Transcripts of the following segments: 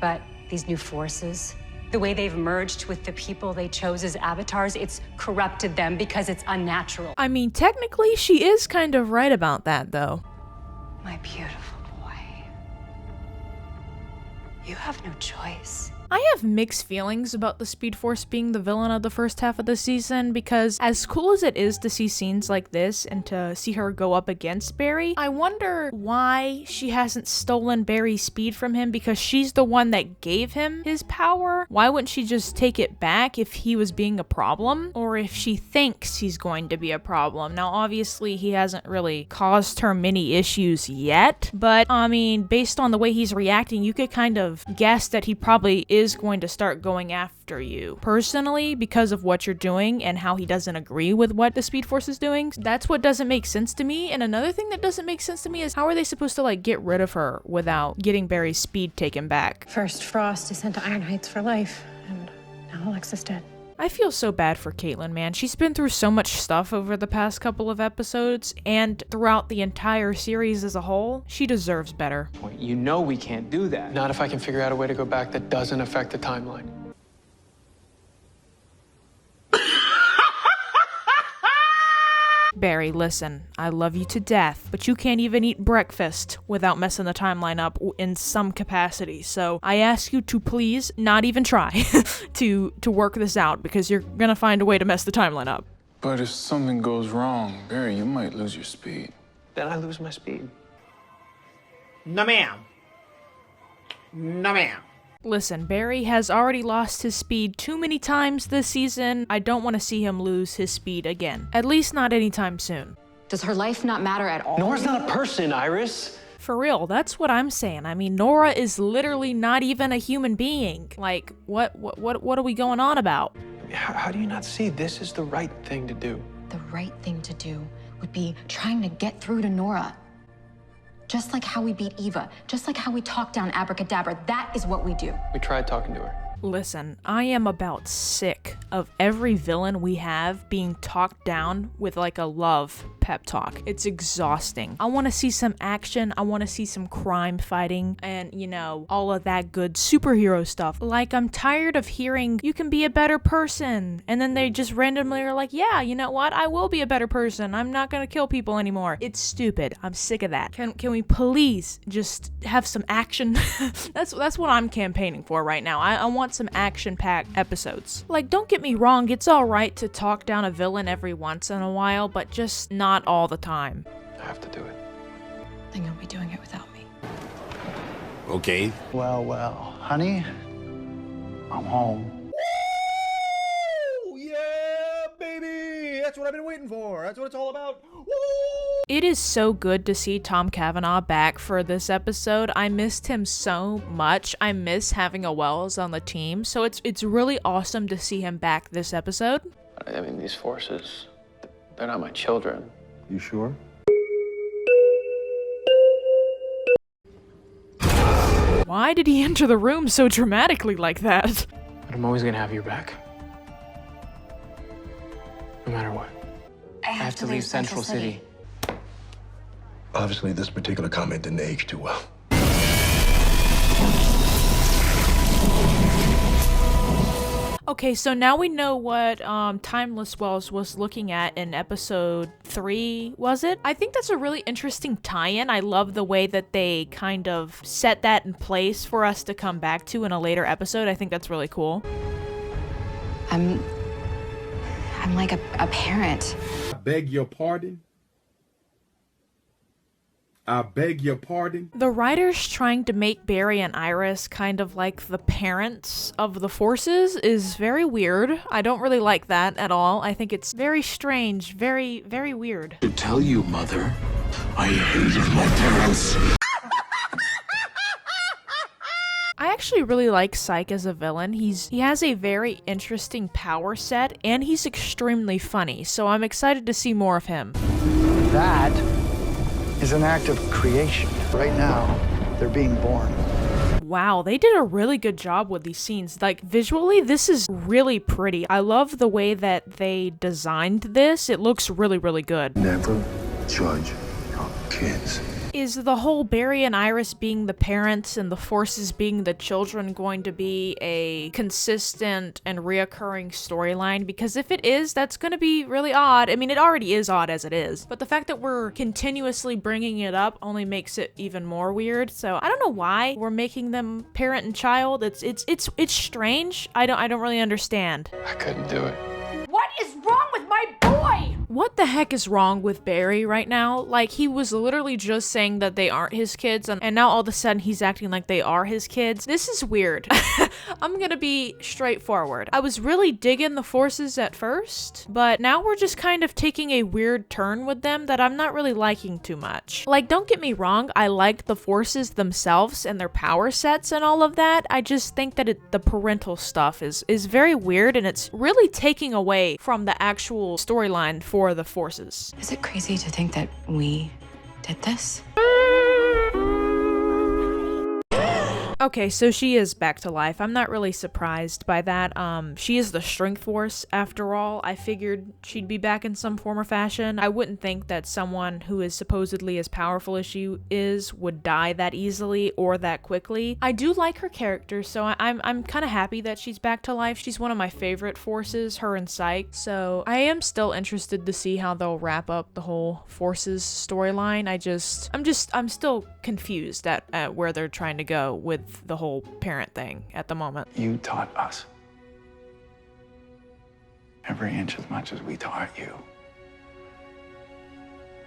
But these new forces, the way they've merged with the people they chose as avatars, it's corrupted them because it's unnatural. I mean, technically, she is kind of right about that, though. My beautiful boy. You have no choice. I have mixed feelings about the Speed Force being the villain of the first half of the season, because as cool as it is to see scenes like this and to see her go up against Barry, I wonder why she hasn't stolen Barry's speed from him, because she's the one that gave him his power. Why wouldn't she just take it back if he was being a problem? Or if she thinks he's going to be a problem. Now, obviously, he hasn't really caused her many issues yet, but I mean, based on the way he's reacting, you could kind of guess that he probably is going to start going after you personally because of what you're doing and how he doesn't agree with what the Speed Force is doing. That's what doesn't make sense to me. And another thing that doesn't make sense to me is how are they supposed to like get rid of her without getting Barry's speed taken back? First, Frost is sent to Iron Heights for life, and now Alexa's dead. I feel so bad for Caitlin, man. She's been through so much stuff over the past couple of episodes, and throughout the entire series as a whole. She deserves better. You know we can't do that. Not if I can figure out a way to go back that doesn't affect the timeline. Barry, listen, I love you to death, but you can't even eat breakfast without messing the timeline up in some capacity. So I ask you to please not even try to work this out, because you're gonna find a way to mess the timeline up. But if something goes wrong, Barry, you might lose your speed. Then I lose my speed. No, ma'am. No, ma'am. Listen, Barry has already lost his speed too many times this season. I don't want to see him lose his speed again. At least not anytime soon. Does her life not matter at all? Nora's not a person, Iris. For real, that's what I'm saying. I mean, Nora is literally not even a human being. Like, what are we going on about? How do you not see this is the right thing to do? The right thing to do would be trying to get through to Nora. Just like how we beat Eva, just like how we talked down Abracadabra, that is what we do. We tried talking to her. Listen, I am about sick of every villain we have being talked down with like a love pep talk. It's exhausting. I want to see some action. I want to see some crime fighting and, you know, all of that good superhero stuff. Like, I'm tired of hearing you can be a better person. And then they just randomly are like, yeah, you know what? I will be a better person. I'm not going to kill people anymore. It's stupid. I'm sick of that. Can we please just have some action? That's what I'm campaigning for right now. I want some action-packed episodes. Like, don't get me wrong, it's alright to talk down a villain every once in a while, but just not all the time. I have to do it. Then you'll be doing it without me. Okay. Well, honey, I'm home. Woo! Yeah, baby! That's what I've been waiting for. That's what it's all about. Woo! It is so good to see Tom Cavanaugh back for this episode. I missed him so much. I miss having a Wells on the team, so it's really awesome to see him back this episode. I mean, these forces, they're not my children. You sure? Why did he enter the room so dramatically like that? But I'm always gonna have your back. No matter what. I have to leave Central City. Obviously, this particular comment didn't age too well. Okay, so now we know what Timeless Wells was looking at in episode 3, was it? I think that's a really interesting tie-in. I love the way that they kind of set that in place for us to come back to in a later episode. I think that's really cool. I'm like a parent. I beg your pardon? I beg your pardon? The writers trying to make Barry and Iris kind of like the parents of the forces is very weird. I don't really like that at all. I think it's very strange, very, very weird. To tell you, Mother, I hated my parents. I actually really like Psyche as a villain. He has a very interesting power set, and he's extremely funny, so I'm excited to see more of him. That is an act of creation. Right now, they're being born. Wow, they did a really good job with these scenes. Like, visually, this is really pretty. I love the way that they designed this. It looks really, really good. Never judge your kids. Is the whole Barry and Iris being the parents and the Forces being the children going to be a consistent and reoccurring storyline? Because if it is, that's going to be really odd. I mean, it already is odd as it is, but the fact that we're continuously bringing it up only makes it even more weird. So I don't know why we're making them parent and child. It's strange. I don't really understand. I couldn't do it. What is wrong with my boy? What the heck is wrong with Barry right now? Like, he was literally just saying that they aren't his kids, and now all of a sudden he's acting like they are his kids. This is weird. I'm gonna be straightforward. I was really digging the Forces at first, but now we're just kind of taking a weird turn with them that I'm not really liking too much. Like, don't get me wrong, I like the Forces themselves and their power sets and all of that. I just think that the parental stuff is very weird, and it's really taking away from the actual storyline for the Forces. Is it crazy to think that we did this? Okay, so she is back to life. I'm not really surprised by that. She is the Strength Force after all. I figured she'd be back in some form or fashion. I wouldn't think that someone who is supposedly as powerful as she is would die that easily or that quickly. I do like her character, so I'm kind of happy that she's back to life. She's one of my favorite Forces, her and Psyche. So I am still interested to see how they'll wrap up the whole Forces storyline. I'm still confused at where they're trying to go with the whole parent thing at the moment. You taught us every inch as much as we taught you.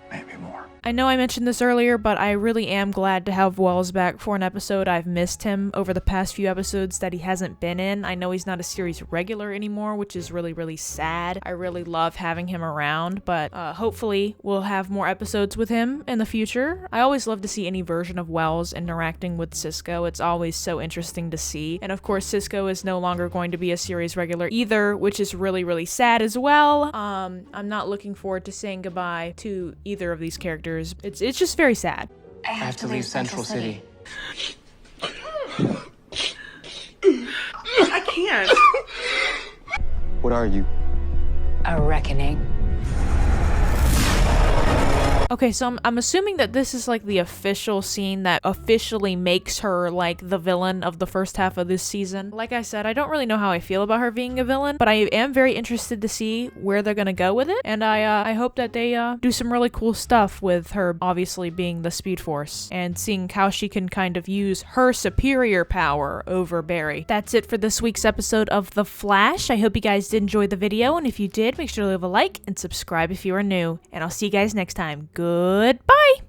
Maybe more. I know I mentioned this earlier, but I really am glad to have Wells back for an episode. I've missed him over the past few episodes that he hasn't been in. I know he's not a series regular anymore, which is really, really sad. I really love having him around, but hopefully we'll have more episodes with him in the future. I always love to see any version of Wells interacting with Cisco. It's always so interesting to see. And of course, Cisco is no longer going to be a series regular either, which is really, really sad as well. I'm not looking forward to saying goodbye to either of these characters. It's just very sad. I have to leave Central City. I can't. What are you? A reckoning. Okay, so I'm assuming that this is like the official scene that officially makes her like the villain of the first half of this season. Like I said, I don't really know how I feel about her being a villain, but I am very interested to see where they're gonna go with it, and I hope that they do some really cool stuff with her obviously being the Speed Force and seeing how she can kind of use her superior power over Barry. That's it for this week's episode of The Flash. I hope you guys did enjoy the video, and if you did, make sure to leave a like and subscribe if you are new, and I'll see you guys next time. Goodbye!